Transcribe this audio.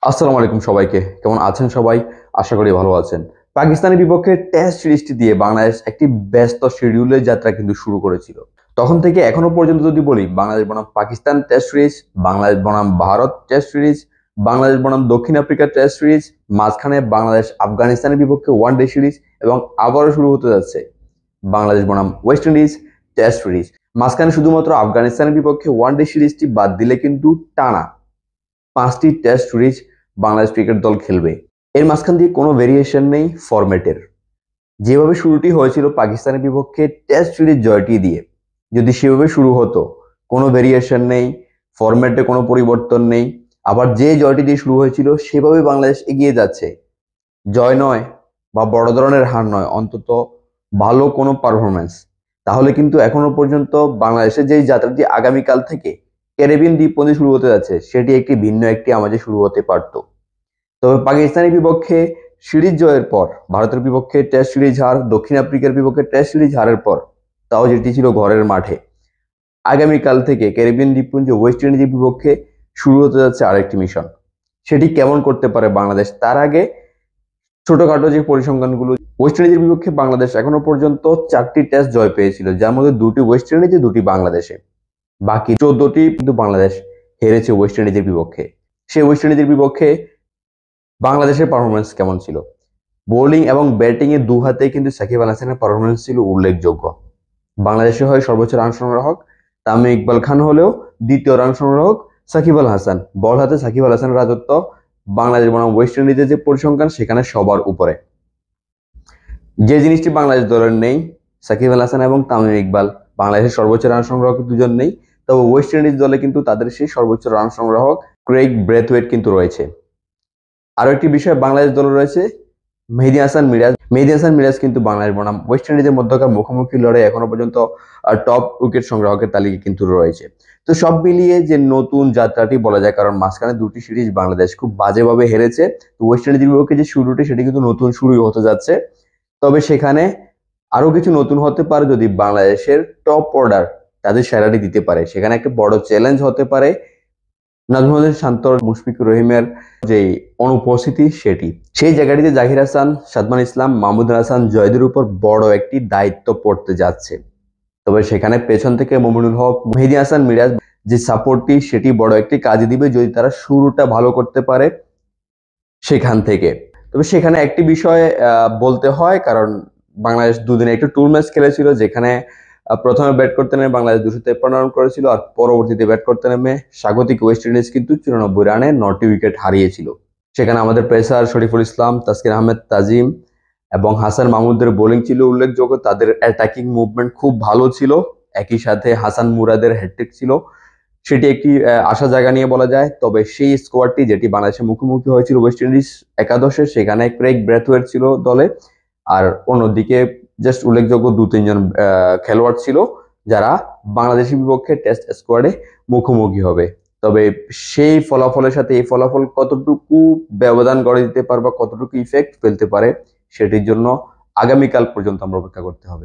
আসসালামু আলাইকুম সবাইকে। কেমন আছেন সবাই? আশা করি ভালো আছেন। পাকিস্তানের বিপক্ষে টেস্ট সিরিজটি দিয়ে বাংলাদেশ একটি ব্যস্ত শিডিউলের যাত্রা কিন্তু শুরু করেছিল। তখন থেকে এখনো পর্যন্ত যদি বলি বাংলাদেশ বনাম পাকিস্তান টেস্ট সিরিজ, বাংলাদেশ বনাম ভারত টেস্ট সিরিজ, বাংলাদেশ বনাম দক্ষিণ আফ্রিকা টেস্ট সিরিজ, মাঝখানে বাংলাদেশ আফগানিস্তানের বিপক্ষে ওয়ানডে সিরিজ এবং আবারও শুরু হতে যাচ্ছে বাংলাদেশ বনাম ওয়েস্ট ইন্ডিজ টেস্ট সিরিজ। মাঝখানে শুধুমাত্র আফগানিস্তানের বিপক্ষে ওয়ানডে সিরিজটি বাদ দিলে কিন্তু টানা 5টি টেস্ট সিরিজ বাংলাদেশ ক্রিকেট দল খেলবে। এর মাঝখান দিয়ে কোনো ভেরিয়েশন নেই ফরম্যাটের। যেভাবে শুরুটি হয়েছিল পাকিস্তানের বিপক্ষে টেস্ট সিরিজ জয়টি দিয়ে, যদি সেভাবে শুরু হতো, কোনো ভেরিয়েশন নেই, ফরম্যাটে কোনো পরিবর্তন নেই, আবার যে জয়টি দিয়ে শুরু হয়েছিল সেভাবে বাংলাদেশ এগিয়ে যাচ্ছে, জয় নয় বা বড় ধরনের হার নয়, অন্তত ভালো কোনো পারফরমেন্স, তাহলে কিন্তু এখনো পর্যন্ত বাংলাদেশের যে যাত্রাটি আগামীকাল থেকে ক্যারিবিয়ান দ্বীপপুঞ্জে শুরু হতে যাচ্ছে সেটি একটি ভিন্ন একটি আমাদের শুরু হতে পারত। তবে পাকিস্তানের বিপক্ষে সিরিজ জয়ের পর, ভারতের বিপক্ষে টেস্ট সিরিজ হার, দক্ষিণ আফ্রিকার বিপক্ষে টেস্ট সিরিজ হারের পর, তাও যেটি ছিল ঘরের মাঠে, আগামীকাল থেকে ক্যারিবিয়ান দ্বীপপুঞ্জে ওয়েস্ট ইন্ডিজের বিপক্ষে শুরু হতে যাচ্ছে আরেকটি মিশন। সেটি কেমন করতে পারে বাংলাদেশ, তার আগে ছোটখাটো যে পরিসংখ্যানগুলো, ওয়েস্ট ইন্ডিজের বিপক্ষে বাংলাদেশ এখনো পর্যন্ত 4টি টেস্ট জয় পেয়েছিল, যার মধ্যে 2টি ওয়েস্ট ইন্ডিজে, 2টি বাংলাদেশে। বাকি 14টি কিন্তু বাংলাদেশ হেরেছে ওয়েস্ট ইন্ডিজের বিপক্ষে। সেই ওয়েস্ট ইন্ডিজের বিপক্ষে বাংলাদেশের পারফরমেন্স কেমন ছিল? বোলিং এবং ব্যাটিং এ দু হাতেই কিন্তু সাকিব আল হাসানের পারফরমেন্স ছিল উল্লেখযোগ্য। বাংলাদেশে হয় সর্বোচ্চ রান সংগ্রাহক তামিম ইকবাল খান হলেও দ্বিতীয় রান সংগ্রাহক সাকিব আল হাসান। বল হাতে সাকিব আল হাসানের রাজত্ব বাংলাদেশ বনাম ওয়েস্ট ইন্ডিজের যে পরিসংখ্যান সেখানে সবার উপরে। যে জিনিসটি বাংলাদেশ দলের নেই, সাকিব আল হাসান এবং তামিম ইকবাল বাংলাদেশের সর্বোচ্চ রান সংগ্রাহক দুজন নেই, তবে ওয়েস্ট ইন্ডিজ দলে কিন্তু তাদের সেই সর্বোচ্চ রান সংগ্রাহক ক্রেইগ ব্রেথওয়েট কিন্তু রয়েছে। আরো একটি বিষয় বাংলাদেশ দলে রয়েছে মেহেদী হাসান মিরাজ। মেহেদী হাসান মিরাজ কিন্তু বাংলাদেশ বনাম ওয়েস্ট ইন্ডিজের মধ্যকার মুখোমুখি লড়াই এখনো পর্যন্ত টপ উইকেট সংগ্রাহকের তালিকা কিন্তু রয়েছে। তো সব মিলিয়ে যে নতুন যাত্রাটি বলা যায়, কারণ মাঝখানে 2টি সিরিজ বাংলাদেশ খুব বাজেভাবে হেরেছে, তো ওয়েস্ট ইন্ডিজের বিপক্ষে যে শুরুটি সেটি কিন্তু নতুন শুরুই হতে যাচ্ছে। তবে সেখানে আরো কিছু নতুন হতে পারে যদি বাংলাদেশের টপ অর্ডার তাদের সেরাটি দিতে পারে। সেখানে একটা বড় চ্যালেঞ্জ হতে পারে নাজমুল হোসেন শান্ত, মুশফিকুর রহিমের যে অনুপস্থিতি, সেই জায়গাটিতে জাহির হাসান, সাদমান ইসলাম, মাহমুদুল হাসান, জয়দের উপর বড় একটি দায়িত্ব পড়তে যাচ্ছে। তবে সেখানে পেছন থেকে মুমিনুল হক, মেহেদী হাসান মিরাজ যে সাপোর্টটি সেটি বড় একটি কাজে দিবে যদি তারা শুরুটা ভালো করতে পারে সেখান থেকে। তবে সেখানে একটি বিষয় বলতে হয়, কারণ বাংলাদেশ দুদিনে একটু টুর ম্যাচ খেলেছিল, যেখানে প্রথমে ব্যাট করতে নেমে বাংলাদেশ 253 রান করেছিল, আর পরবর্তীতে ব্যাট করতে নেমে স্বাগতিক ওয়েস্ট ইন্ডিজ কিন্তু 94 রানে 9টি উইকেট হারিয়েছিল। সেখানে আমাদের পেসার শরীফুল ইসলাম, তাসকিন আহমেদ তাজিম এবং হাসান মাহমুদের বোলিং ছিল উল্লেখযোগ্য। তাদের অ্যাটাকিং মুভমেন্ট খুব ভালো ছিল। একই সাথে হাসান মুরাদের হ্যাটট্রিক ছিল, সেটি একটি আশা জায়গা নিয়ে বলা যায়। তবে সেই স্কোয়াডটি যেটি বাংলাদেশের মুখোমুখি হয়েছিল ওয়েস্ট ইন্ডিজ একাদশে, সেখানে ক্রেইগ ব্রেথওয়েট ছিল দলে, আর অন্যদিকে জাস্ট উল্লেখযোগ্য 2-3 জন খেলোয়াড় ছিল যারা বাংলাদেশের বিপক্ষে টেস্ট স্কোয়াডে মুখোমুখি হবে। তবে সেই ফলাফলের সাথে এই ফলাফল কতটুকু ব্যবধান গড়ে দিতে পারে বা কতটুকু ইফেক্ট ফেলতে পারে, সেটির জন্য আগামীকাল পর্যন্ত আমরা অপেক্ষা করতে হবে।